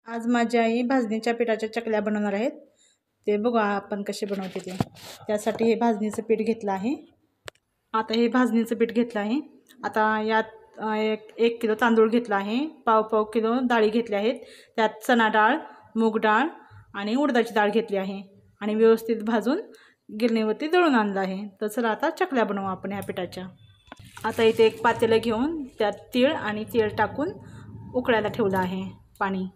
आज माझी आई भाजणीच्या पिठाच्या चकल्या बनवणार आहेत। ते बघा आपण कसे बनवते ते। त्यासाठी हे भाजणीचं पीठ घेतलं आहे। आता हे भाजणीचं पीठ घेतलं आहे। आता यात एक किलो तांदूळ घेतला आहे, पाव किलो डाळी घेतल्या आहेत। त्यात चणा डाळ, मूग डाळ आणि उडदाची डाळ घेतली आहे आणि व्यवस्थित भाजून गिरणीवरती दळून आणलं आहे। तर चला आता चकल्या बनवू आपण ह्या पिठाच्या। आता इथे एक पातेलं घेऊन त्यात तीळ आणि तेल टाकून उकळायला ठेवलं आहे पाणी।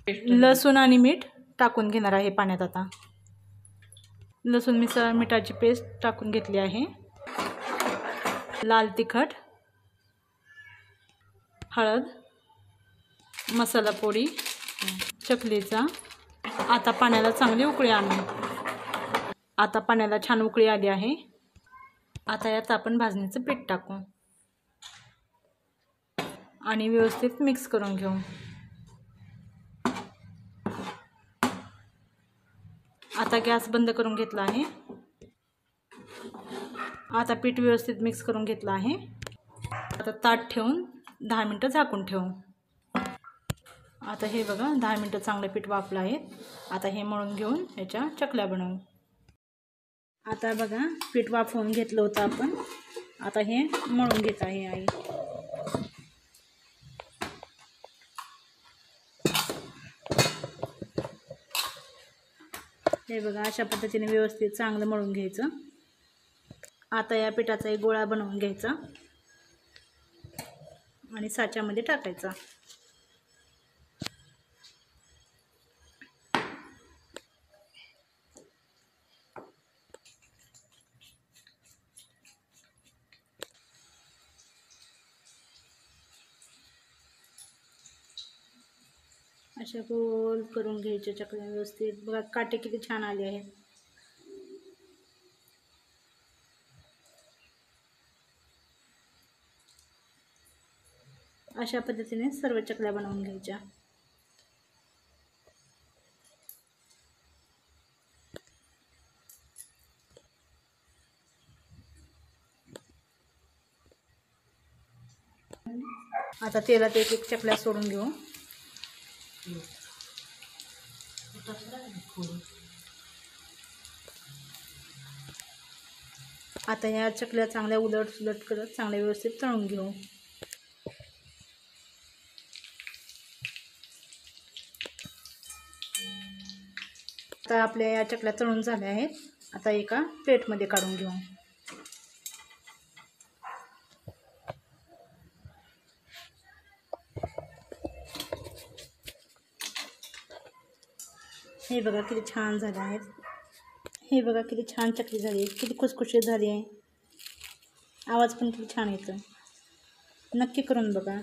लसूण आणि मीठ टाकून घेणार आहे पाण्यात। आता लसूण मिठाची पेस्ट टाकून घेतली आहे। लाल तिखट, हळद, मसाला पोडी, चकलीचा। आता पाण्याला चांगली उकळी आणू। आता पाण्याला छान उकळी आली आहे। आता यात आपण भाजणीचं पीठ टाकू आणि व्यवस्थित मिक्स करून घेऊ। आता गॅस बंद करून घेतला आहे। आता पीठ व्यवस्थित मिक्स करून घेतलं आहे। आता ताट ठेवून 10 मिनिटं झाकून ठेवू। आता हे बघा 10 मिनिटं चांगलं पीठ वाफलं आहे। आता हे मळून घेऊन ह्याच्या चकल्या बनवू। आता बघा पीठ वाफवून घेतलं होतं आपण। आता हे मळून घेत आहे आई। हे बघा अशा पद्धतीने व्यवस्थित चांगलं मळून घ्यायचं। आता या पिठाचा एक गोळा बनवून घ्यायचा आणि साच्यामध्ये टाकायचा। अशा गोल करून घ्यायच्या चकल्या व्यवस्थित। बघा काटे किती छान आले आहेत। अशा पद्धतीने सर्व चकल्या बनवून घ्यायच्या। आता तेलात एक एक चकल्या सोडून घेऊ। आता ह्या चकल्या चांगल्या उलट सुलट करत चांगल्या व्यवस्थित तळून घेऊ। आता आपल्या या चकल्या तळून झाल्या आहेत। आता एका प्लेटमध्ये काढून घेऊ। हे बघा किती छान झाले आहेत। हे बघा किती छान चकली झाली आहे, किती खुसखुशीत झाली आहे। आवाज पण किती छान येतो। नक्की करून बघा।